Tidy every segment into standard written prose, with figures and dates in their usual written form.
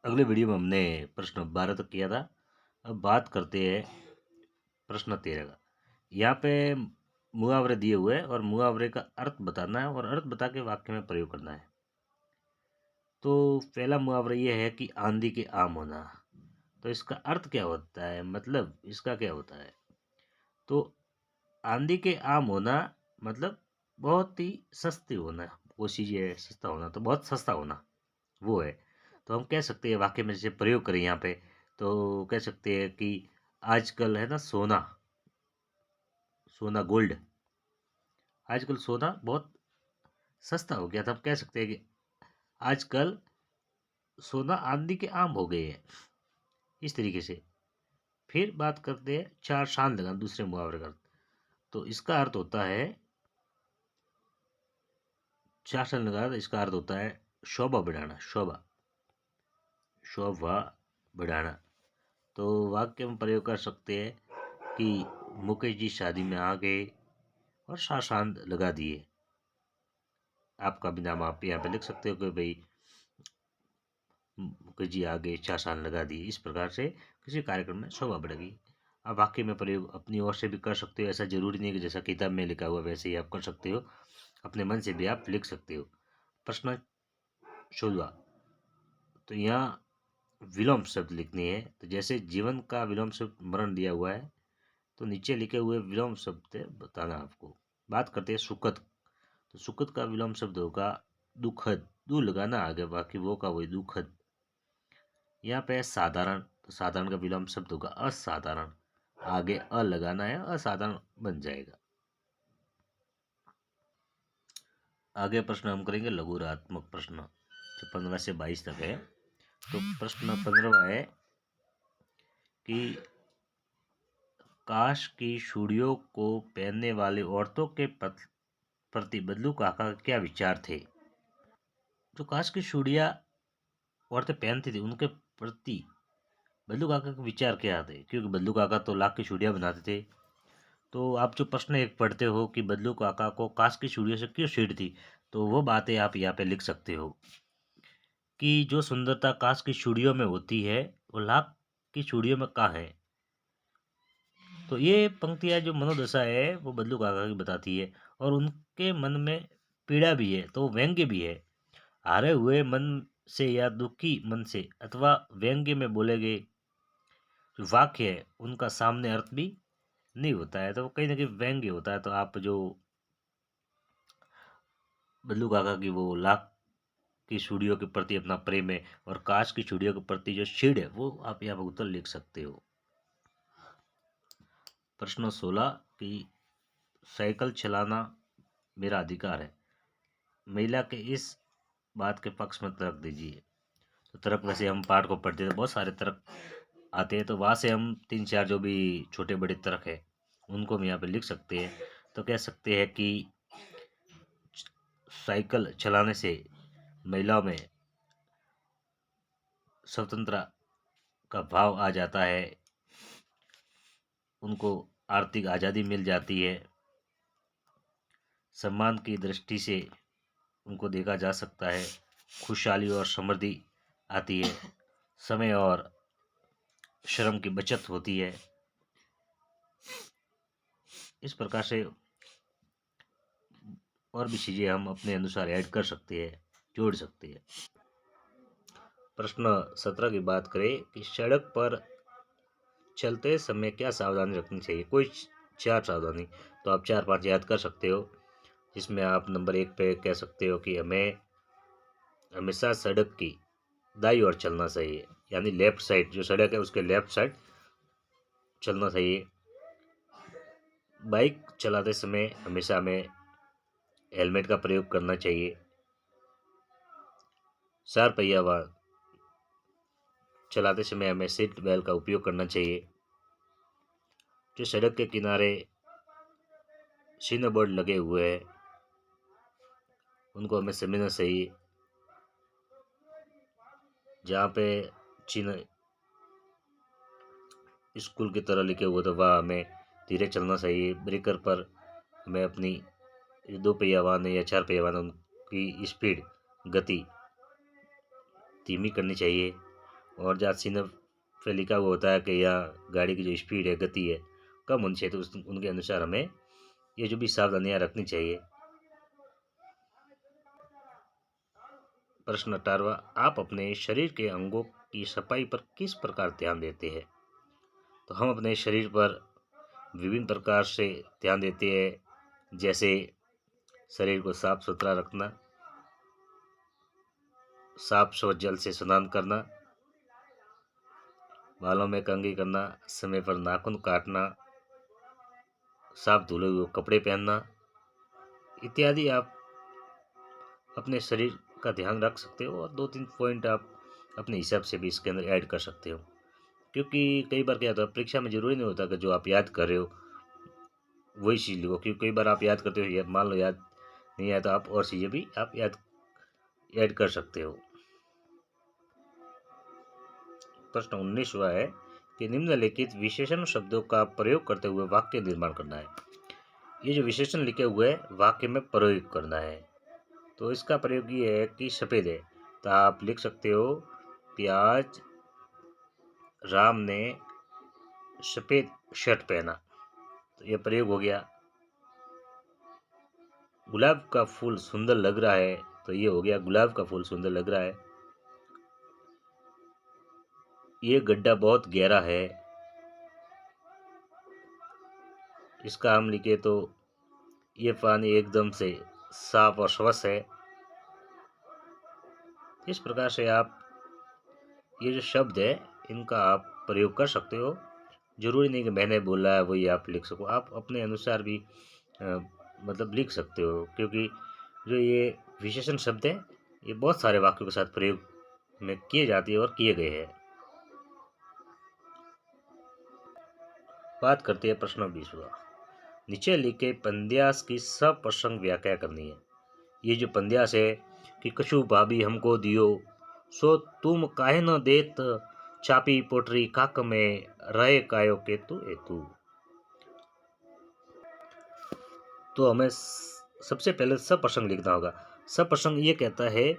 अगले वीडियो में हमने प्रश्न 12 तक किया था। अब बात करते हैं प्रश्न 13 का। यहाँ पे मुहावरे दिए हुए हैं और मुहावरे का अर्थ बताना है और अर्थ बता के वाक्य में प्रयोग करना है। तो पहला मुहावरा ये है कि आंधी के आम होना। तो इसका अर्थ क्या होता है, मतलब इसका क्या होता है? तो आंधी के आम होना मतलब बहुत ही सस्ती होना। वो चीज़ है सस्ता होना, तो बहुत सस्ता होना वो है। तो हम कह सकते हैं वाक्य में जैसे प्रयोग करें यहाँ पे, तो कह सकते हैं कि आजकल है ना सोना, सोना गोल्ड, आजकल सोना बहुत सस्ता हो गया था। हम कह सकते हैं कि आजकल सोना आंधी के आम हो गए हैं, इस तरीके से। फिर बात करते हैं चार शान लगाना, दूसरे मुहावरे का। तो इसका अर्थ होता है, चार शान लगाना, इसका अर्थ होता है शोभा बढ़ाना, शोभा, शोभा बढ़ाना। तो वाक्य में प्रयोग कर सकते हैं कि मुकेश जी शादी में आ गए और शाशांत लगा दिए। आपका भी नाम आप यहाँ पे लिख सकते हो कि भाई मुकेश जी आ गए, शाशांत लगा दिए। इस प्रकार से किसी कार्यक्रम में शोभा बढ़ेगी। आप वाक्य में प्रयोग अपनी ओर से भी कर सकते हो। ऐसा जरूरी नहीं कि जैसा किताब में लिखा हुआ वैसे ही आप कर सकते हो, अपने मन से भी आप लिख सकते हो। प्रश्न 16। तो यहाँ विलोम शब्द लिखनी है। तो जैसे जीवन का विलोम शब्द मरण दिया हुआ है, तो नीचे लिखे हुए विलोम शब्द बताना आपको। बात करते हैं सुखद। तो सुखद का विलोम शब्द होगा दुखद, दू लगाना आगे, बाकी वो का वही दुखद। यहाँ पे है साधारण। तो साधारण का विलोम शब्द होगा असाधारण, आगे अ लगाना है, असाधारण बन जाएगा। आगे प्रश्न हम करेंगे लघुरात्मक प्रश्न, जो 15 से 22 तक है। तो प्रश्न 15 है कि काश की चूड़ियों को पहनने वाली औरतों के प्रति बदलू काका के क्या विचार थे? जो काश की चूड़ियाँ औरतें पहनती थी उनके प्रति बदलू काका के विचार क्या थे? क्योंकि बदलू काका तो लाख की चूड़ियाँ बनाते थे। तो आप जो प्रश्न एक पढ़ते हो कि बदलू काका को काश की चूड़ियों से क्यों छेड़ थी, तो वो बातें आप यहाँ पे लिख सकते हो कि जो सुंदरता काश की चूड़ियों में होती है वो लाख की चूड़ियों में कहाँ है। तो ये पंक्तियाँ जो मनोदशा है वो बदलू काका की बताती है और उनके मन में पीड़ा भी है, तो व्यंग्य भी है। हारे हुए मन से या दुखी मन से अथवा व्यंग्य में बोले गए जो वाक्य है उनका सामने अर्थ भी नहीं होता है, तो वो कहीं ना कहीं व्यंग्य होता है। तो आप जो बल्लू काका की वो लाख की चूड़ियों के प्रति अपना प्रेम है और काश की चूड़ियों के प्रति जो छीड़ है वो आप यहाँ पर उत्तर लिख सकते हो। प्रश्न 16 कि साइकिल चलाना मेरा अधिकार है, महिला के इस बात के पक्ष में तर्क दीजिए। तो तर्क वैसे हम पाठ को पढ़ते हैं तो बहुत सारे तर्क आते हैं, तो वहाँ से हम तीन चार जो भी छोटे बड़े तर्क है उनको हम यहाँ पे लिख सकते हैं। तो कह सकते हैं कि साइकिल चलाने से महिलाओं में स्वतंत्रता का भाव आ जाता है, उनको आर्थिक आज़ादी मिल जाती है, सम्मान की दृष्टि से उनको देखा जा सकता है, खुशहाली और समृद्धि आती है, समय और श्रम की बचत होती है। इस प्रकार से और भी चीज़ें हम अपने अनुसार ऐड कर सकते हैं, जोड़ सकते हैं। प्रश्न 17 की बात करें कि सड़क पर चलते समय क्या सावधानी रखनी चाहिए, कोई चार सावधानी। तो आप चार पांच याद कर सकते हो, जिसमें आप नंबर 1 पे कह सकते हो कि हमें हमेशा सड़क की दाईं ओर चलना चाहिए, यानी लेफ्ट साइड, जो सड़क है उसके लेफ्ट साइड चलना चाहिए। बाइक चलाते समय हमेशा हमें हेलमेट का प्रयोग करना चाहिए। चार पहिया वाहन चलाते समय हमें सीट बेल्ट का उपयोग करना चाहिए। जो सड़क के किनारे सिग्नल बोर्ड लगे हुए हैं उनको हमें समझना चाहिए। जहाँ पे चिन्ह स्कूल की तरह लिखे हुए थे वह हमें धीरे चलना चाहिए। ब्रेकर पर हमें अपनी दो पहिया वाहन या चार पहिया वाहन की स्पीड, गति धीमी करनी चाहिए। और जहाँ सीनफ पे लिखा हुआ होता है कि यहाँ गाड़ी की जो स्पीड है, गति है, कम होनी चाहिए, तो उनके अनुसार हमें ये जो भी सावधानियाँ रखनी चाहिए। प्रश्न 18वां, आप अपने शरीर के अंगों की सफाई पर किस प्रकार ध्यान देते हैं? तो हम अपने शरीर पर विभिन्न प्रकार से ध्यान देते हैं, जैसे शरीर को साफ सुथरा रखना, साफ स्वच्छ जल से स्नान करना, बालों में कंघी करना, समय पर नाखून काटना, साफ धुले हुए कपड़े पहनना इत्यादि। आप अपने शरीर का ध्यान रख सकते हो और 2-3 पॉइंट आप अपने हिसाब से भी इसके अंदर ऐड कर सकते हो, क्योंकि कई बार क्या होता है, परीक्षा में जरूरी नहीं होता कि जो आप याद कर रहे हो वही चीज़ लिखो, क्योंकि कई बार आप याद करते हो, मान लो याद नहीं आया तो आप और चीज़ें भी आप याद ऐड कर सकते हो। प्रश्न 19वां है कि निम्नलिखित विशेषण शब्दों का प्रयोग करते हुए वाक्य निर्माण करना है। ये जो विशेषण लिखे हुए हैं वाक्य में प्रयोग करना है। तो इसका प्रयोग ये है कि सफ़ेद है, तो आप लिख सकते हो कि आज राम ने सफ़ेद शर्ट पहना, तो ये प्रयोग हो गया। गुलाब का फूल सुंदर लग रहा है, तो ये हो गया गुलाब का फूल सुंदर लग रहा है। ये गड्ढा बहुत गहरा है, इसका हम लिखे तो ये पानी एकदम से साफ और स्वच्छ है। इस प्रकार से आप ये जो शब्द है इनका आप प्रयोग कर सकते हो। जरूरी नहीं कि मैंने बोला है वही आप लिख सको, आप अपने अनुसार भी मतलब लिख सकते हो, क्योंकि जो ये विशेषण शब्द है ये बहुत सारे वाक्यों के साथ प्रयोग में किए जाते हैं और किए गए हैं। बात करते हैं प्रश्न 20वां। नीचे लिखे पंद्यास की सप्रसंग व्याख्या करनी है। ये जो पंद्यास है कि कछु भाभी हमको दियो, सो तुम काहे न देत, चापी पोटरी काक में रहे कायो केतु एतु। तो हमें सबसे पहले सप्रसंग लिखना होगा। सप्रसंग ये कहता है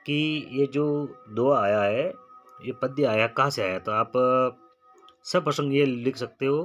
कि ये जो दोहा आया है, ये पद्य आया कहाँ से आया, तो आप सप्रसंग ये लिख सकते हो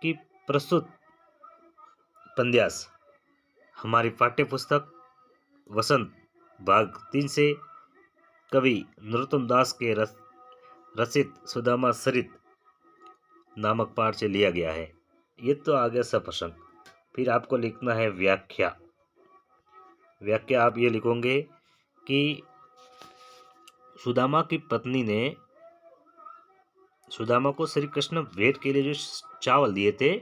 कि प्रस्तुत पंद्यास हमारी पाठ्य पुस्तक वसंत भाग 3 से कवि नरोत्तम दास के रचित सुदामा सरित नामक पाठ से लिया गया है। ये तो आ गया सप्रसंग। फिर आपको लिखना है व्याख्या। व्याख्या आप ये लिखोगे कि सुदामा की पत्नी ने सुदामा को श्री कृष्ण भेंट के लिए जो चावल दिए थे,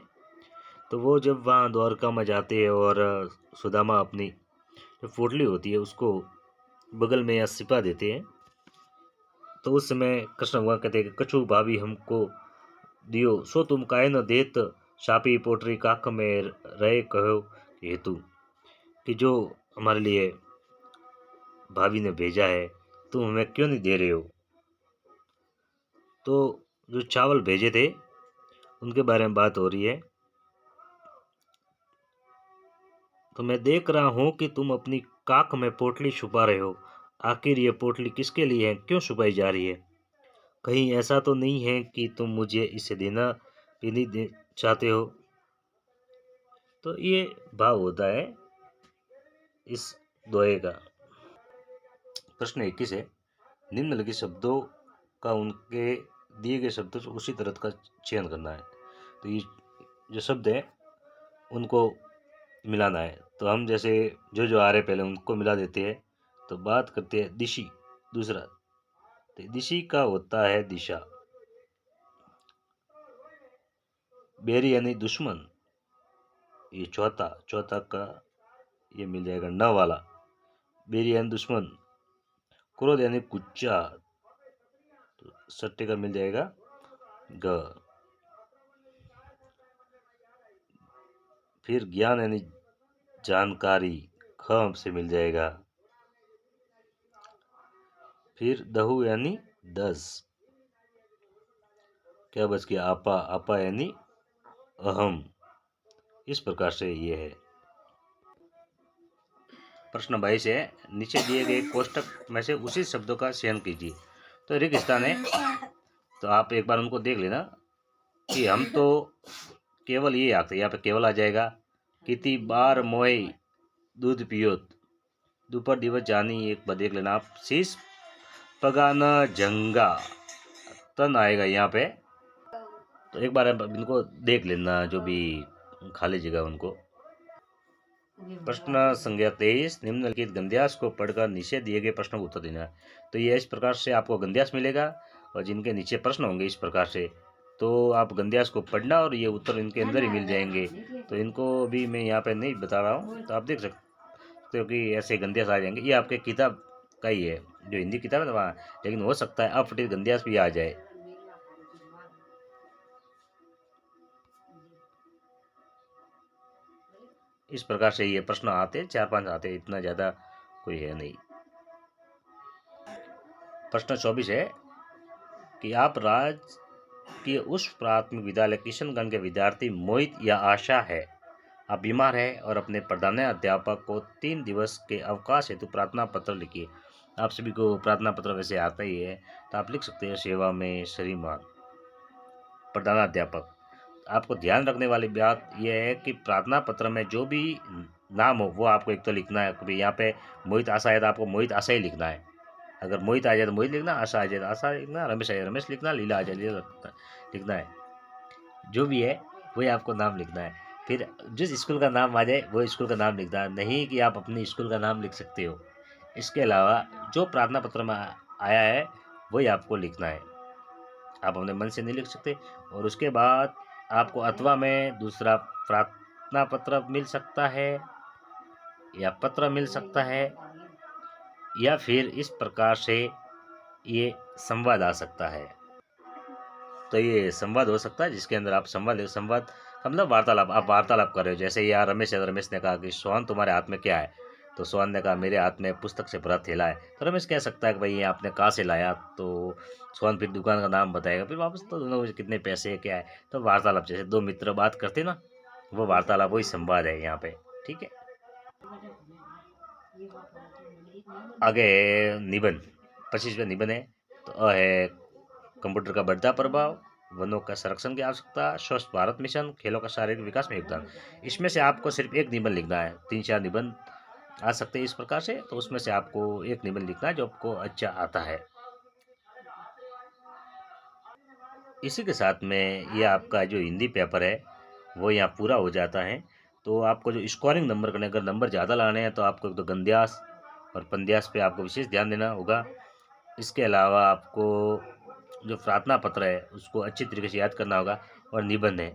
तो वो जब वहाँ द्वारका में जाते हैं और सुदामा अपनी जो पोटली होती है उसको बगल में या सिपा देते हैं, तो उस समय कृष्ण भगवान कहते हैं कि कछु भाभी हमको दियो, सो तुम काहे न देत, सापी पोटरी काक में रहे कहो हेतु। कि जो हमारे लिए भाभी ने भेजा है तुम हमें क्यों नहीं दे रहे हो। तो जो चावल भेजे थे उनके बारे में बात हो रही है। तो मैं देख रहा हूं कि तुम अपनी काख में पोटली छुपा रहे हो, आखिर ये पोटली किसके लिए है, क्यों छुपाई जा रही है। कहीं ऐसा तो नहीं है कि तुम मुझे इसे देना भी नहीं चाहते हो। तो ये भाव होता है इस दोहे का। प्रश्न 21 है, निम्नलिखित शब्दों का उनके दिए गए शब्दों से उसी तरह का चयन करना है। तो ये जो शब्द है उनको मिलाना है। तो हम जैसे जो आ रहे पहले उनको मिला देते हैं। तो बात करते हैं दिशि। दूसरा, तो दिशि का होता है दिशा। बेरी यानी दुश्मन, ये चौथा का ये मिल जाएगा न वाला। बेरी यानी दुश्मन। क्रोध यानी गुच्चा, तो सट्टे का मिल जाएगा ग। फिर ज्ञान यानी जानकारी, ख से मिल जाएगा। फिर दहु यानी 10, क्या बच गया आपा, आपा यानी अहम। इस प्रकार से ये है। प्रश्न 22 है, नीचे दिए गए कोष्टक में से उसी शब्दों का चयन कीजिए। तो रेगिस्तान है, तो आप एक बार उनको देख लेना कि हम तो केवल ये आते, यहाँ पे केवल आ जाएगा। कितनी बार मोए दूध पियो, दोपहर दिवस जानी, एक बार देख लेना आप। शीश पगाना जंगा, तन आएगा यहाँ पे। तो एक बार आप इनको देख लेना, जो भी खाली जगह उनको। प्रश्न संख्या 23, निम्नलिखित गंध्यास को पढ़कर नीचे दिए गए प्रश्नों का उत्तर देना है। तो ये इस प्रकार से आपको गंध्यास मिलेगा और जिनके नीचे प्रश्न होंगे इस प्रकार से, तो आप गंध्यास को पढ़ना और ये उत्तर इनके अंदर ही मिल जाएंगे। तो इनको भी मैं यहाँ पे नहीं बता रहा हूँ, तो आप देख सकते हो कि ऐसे गंध्यास आ जाएंगे। ये आपके किताब का ही है, जो हिंदी किताब है ना वहाँ, लेकिन हो सकता है अपठित गंध्यास भी आ जाए। इस प्रकार से ये प्रश्न आते, 4-5 आते, इतना ज़्यादा कोई है नहीं। प्रश्न 24 है कि आप के उस प्राथमिक विद्यालय किशनगंज के विद्यार्थी मोहित या आशा है। आप बीमार है और अपने प्रधानाध्यापक को 3 दिवस के अवकाश हेतु प्रार्थना पत्र लिखिए। आप सभी को प्रार्थना पत्र वैसे आता ही है, तो आप लिख सकते हैं सेवा में श्रीमान प्रधानाध्यापक। आपको ध्यान रखने वाली बात यह है कि प्रार्थना पत्र में जो भी नाम हो वो आपको एक तो लिखना है। कभी यहाँ पे मोहित आशा है तो आपको मोहित आशा ही लिखना है। अगर मोहित आ जाए तो मोहित लिखना, आशा आ जाए तो आशा लिखना, रमेश आ जाए रमेश लिखना, लीला आ जाए लीला लिखना है। जो भी है वही आपको नाम लिखना है। फिर जिस स्कूल का नाम आ जाए वो स्कूल का नाम लिखना है, नहीं कि आप अपने स्कूल का नाम लिख सकते हो। इसके अलावा जो प्रार्थना पत्र में आया है वही आपको लिखना है, आप अपने मन से नहीं लिख सकते। और उसके बाद आपको अथवा में दूसरा प्रार्थना पत्र मिल सकता है या पत्र मिल सकता है, या फिर इस प्रकार से ये संवाद आ सकता है। तो ये संवाद हो सकता है जिसके अंदर आप संवाद का मतलब वार्तालाप, आप वार्तालाप कर रहे हो। जैसे यार रमेश है, रमेश ने कहा कि सोहन तुम्हारे हाथ में क्या है, तो सोहन ने कहा मेरे हाथ में पुस्तक से भरा थैला है। तो रमेश कह सकता है कि भाई ये आपने कहाँ से लाया, तो सोहन फिर दुकान का नाम बताएगा, फिर वापस तो दोनों में कितने पैसे है क्या है। तो वार्तालाप जैसे दो मित्र बात करते ना, वो वार्तालाप वही संवाद है यहाँ पे, ठीक है। आगे निबंध 25वें निबंध है। तो अ है कंप्यूटर का बढ़ता प्रभाव, वनों का संरक्षण की आवश्यकता, स्वच्छ भारत मिशन, खेलों का शारीरिक विकास में योगदान। इसमें से आपको सिर्फ एक निबंध लिखना है। 3-4 निबंध आ सकते हैं इस प्रकार से, तो उसमें से आपको एक निबंध लिखना है जो आपको अच्छा आता है। इसी के साथ में ये आपका जो हिंदी पेपर है वो यहाँ पूरा हो जाता है। तो आपको जो स्कोरिंग नंबर करने, अगर नंबर ज़्यादा लाने हैं तो आपको एक तो गंध्यास और पंद्यास पे आपको विशेष ध्यान देना होगा। इसके अलावा आपको जो प्रार्थना पत्र है उसको अच्छी तरीके से याद करना होगा, और निबंध है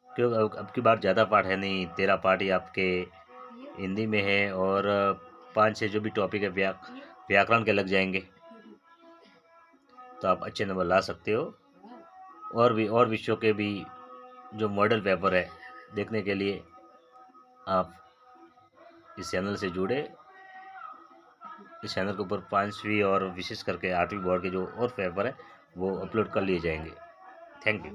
क्योंकि अब की बार ज़्यादा पाठ है नहीं, 13 पाठ ही आपके हिंदी में है, और 5-6 जो भी टॉपिक है व्याकरण के लग जाएंगे, तो आप अच्छे नंबर ला सकते हो। और विषयों के भी जो मॉडल पेपर है देखने के लिए आप इस चैनल से जुड़े। इस चैनल के ऊपर 5वीं और विशेष करके 8वीं बोर्ड के जो और पेपर है वो अपलोड कर लिए जाएंगे। Thank you.